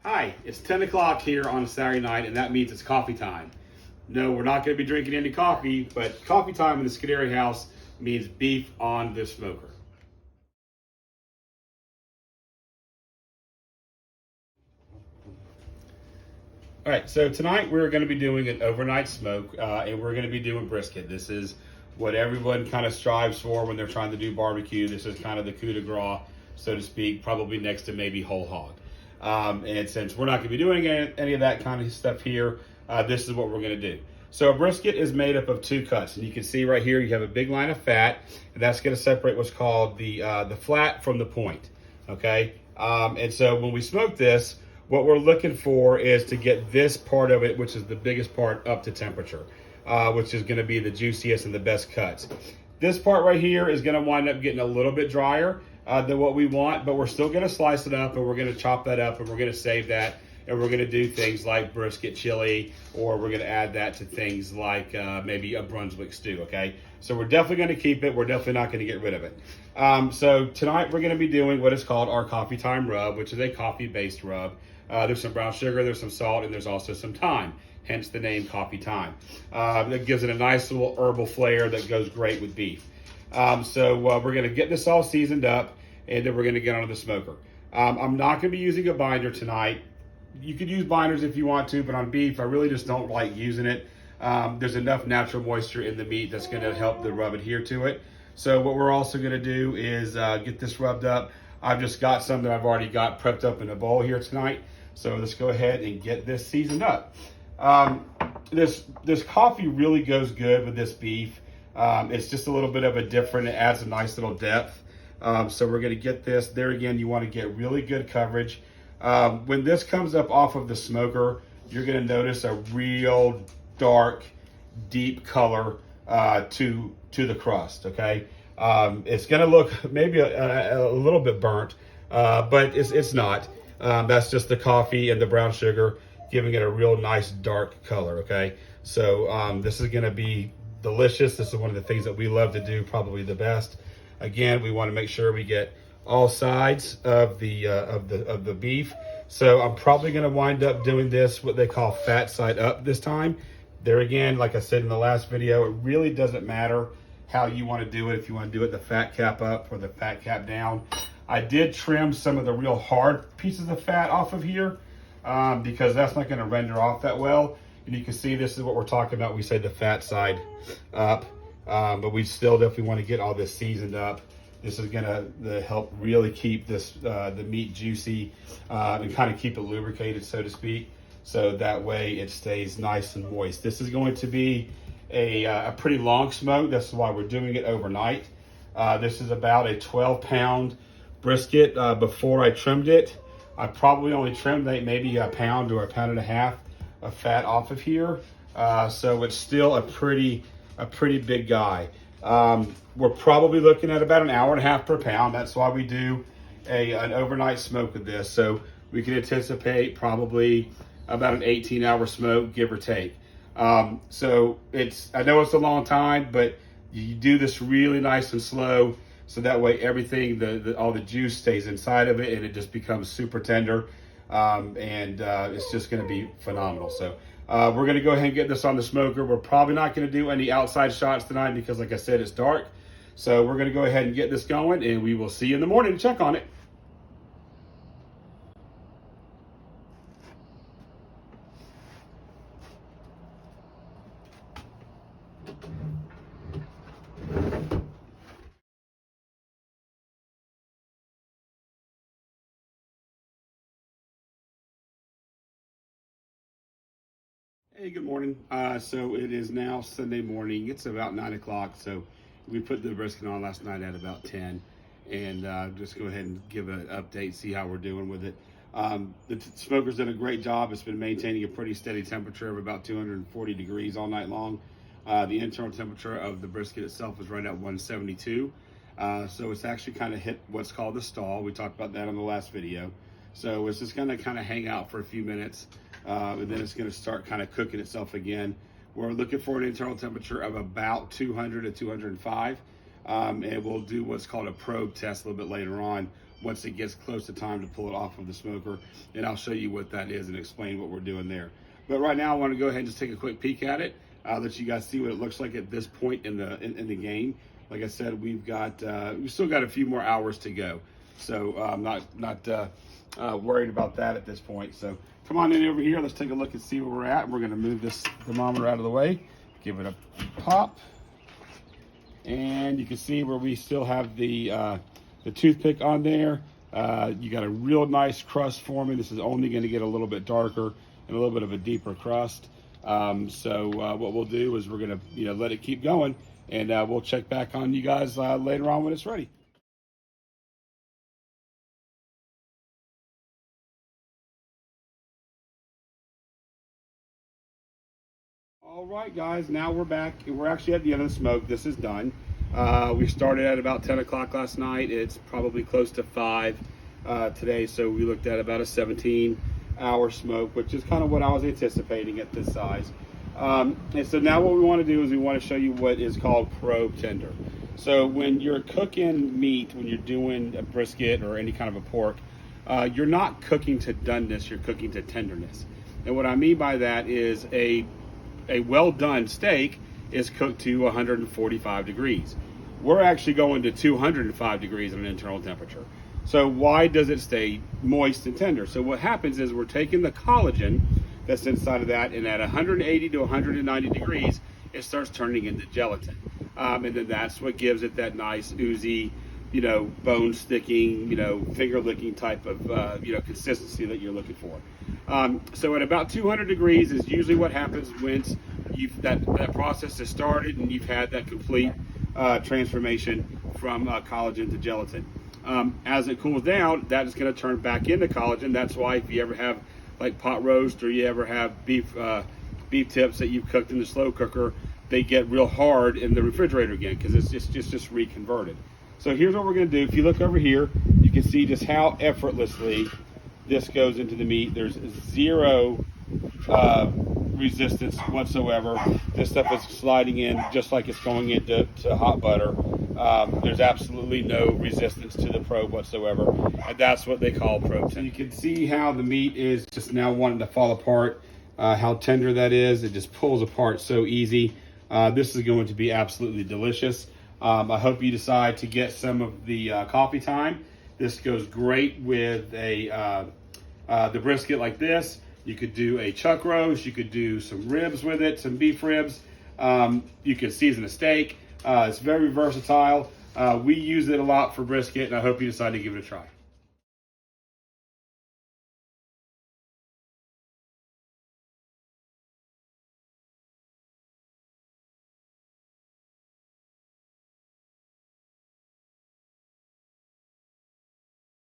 Hi, it's 10 o'clock here on a Saturday night, and that means it's coffee time. No, we're not going to be drinking any coffee, but coffee time in the Scuderi house means beef on the smoker. All right, so tonight we're going to be doing an overnight smoke, and we're going to be doing brisket. This is what everyone kind of strives for when they're trying to do barbecue. This is kind of the coup de grace, so to speak, probably next to maybe whole hog. And since we're not going to be doing any of that kind of stuff here, this is what we're going to do. So a brisket is made up of two cuts, and you can see right here you have a big line of fat, and that's going to separate what's called the flat from the point. Okay, and so when we smoke this, what we're looking for is to get this part of it, which is the biggest part, up to temperature, which is going to be the juiciest and the best cuts. This part right here is going to wind up getting a little bit drier than what we want, but we're still going to slice it up, and we're going to chop that up, and we're going to save that, and we're going to do things like brisket chili, or we're going to add that to things like maybe a Brunswick stew, okay? So we're definitely going to keep it. We're definitely not going to get rid of it. So tonight we're going to be doing what is called our coffee time rub, which is a coffee-based rub. There's some brown sugar, there's some salt, and there's also some thyme, hence the name coffee time. That gives it a nice little herbal flair that goes great with beef. So we're going to get this all seasoned up, and then we're going to get onto the smoker. I'm not going to be using a binder tonight. You could use binders if you want to, but on beef, I really just don't like using it. There's enough natural moisture in the meat that's going to help the rub adhere to it. So what we're also going to do is get this rubbed up. I've just got some that I've already got prepped up in a bowl here tonight. So let's go ahead and get this seasoned up. This coffee really goes good with this beef. It's just a little bit of a different, it adds a nice little depth. So we're going to get this. There again, you want to get really good coverage. When this comes up off of the smoker, you're going to notice a real dark, deep color to the crust, okay? It's going to look maybe a little bit burnt, but it's not. That's just the coffee and the brown sugar giving it a real nice dark color, okay? So this is going to be delicious. This is one of the things that we love to do, probably the best. Again, we want to make sure we get all sides of the beef. So I'm probably going to wind up doing this what they call fat side up this time. There again, like I said in the last video, it really doesn't matter how you want to do it. If you want to do it the fat cap up or the fat cap down. I did trim some of the real hard pieces of fat off of here because that's not going to render off that well. And you can see this is what we're talking about. We say the fat side up, but we still definitely want to get all this seasoned up. This is going to help really keep this the meat juicy and kind of keep it lubricated, so to speak. So that way it stays nice and moist. This is going to be a pretty long smoke. That's why we're doing it overnight. This is about a 12-pound brisket. Before I trimmed it, I probably only trimmed maybe a pound or a pound and a half of fat off of here. So it's still a pretty big guy. We're probably looking at about an hour and a half per pound. That's why we do an overnight smoke with this. So we can anticipate probably about an 18-hour smoke, give or take. So I know it's a long time, but you do this really nice and slow, so that way everything, all the juice stays inside of it, and it just becomes super tender, and it's just going to be phenomenal. So we're going to go ahead and get this on the smoker. We're probably not going to do any outside shots tonight because, like I said, it's dark. So we're going to go ahead and get this going, and we will see you in the morning to check on it. Hey, good morning. So it is now Sunday morning. It's about 9 o'clock. So we put the brisket on last night at about 10. And just go ahead and give an update, see how we're doing with it. The smoker's done a great job. It's been maintaining a pretty steady temperature of about 240 degrees all night long. The internal temperature of the brisket itself is right at 172. So it's actually kind of hit what's called the stall. We talked about that on the last video. So it's just gonna kind of hang out for a few minutes, and then it's gonna start kind of cooking itself again. We're looking for an internal temperature of about 200 to 205, and we'll do what's called a probe test a little bit later on once it gets close to time to pull it off of the smoker. And I'll show you what that is and explain what we're doing there. But right now I want to go ahead and just take a quick peek at it, let you guys see what it looks like at this point in the game. Like I said, we've still got a few more hours to go. So I'm not worried about that at this point. So come on in over here. Let's take a look and see where we're at. We're going to move this thermometer out of the way, give it a pop. And you can see where we still have the toothpick on there. You got a real nice crust forming. This is only going to get a little bit darker and a little bit of a deeper crust. So what we'll do is we're going to let it keep going, and we'll check back on you guys later on when it's ready. All right, guys, now we're back. We're actually at the end of the smoke. This is done. We started at about 10 o'clock last night. It's probably close to 5 today, so we looked at about a 17-hour smoke, which is kind of what I was anticipating at this size. And so now what we want to do is we want to show you what is called probe tender. So when you're cooking meat, when you're doing a brisket or any kind of a pork, you're not cooking to doneness, you're cooking to tenderness. And what I mean by that is a well done steak is cooked to 145 degrees. We're actually going to 205 degrees at an internal temperature. So why does it stay moist and tender? So what happens is we're taking the collagen that's inside of that, and at 180 to 190 degrees, it starts turning into gelatin. And then that's what gives it that nice oozy, bone sticking, finger licking type of, consistency that you're looking for. So at about 200 degrees is usually what happens once that process has started and you've had that complete transformation from collagen to gelatin. As it cools down, that is going to turn back into collagen. That's why if you ever have like pot roast or you ever have beef tips that you've cooked in the slow cooker, they get real hard in the refrigerator again because it's just reconverted. So here's what we're going to do. If you look over here, you can see just how effortlessly this goes into the meat. There's zero resistance whatsoever. This stuff is sliding in just like it's going into hot butter. There's absolutely no resistance to the probe whatsoever, and that's what they call probe. So you can see how the meat is just now wanting to fall apart, how tender that is. It just pulls apart so easy. This is going to be absolutely delicious. I hope you decide to get some of the coffee time. This goes great with the brisket like this. You could do a chuck roast. You could do some ribs with it, some beef ribs. You could season a steak. It's very versatile. We use it a lot for brisket, and I hope you decide to give it a try.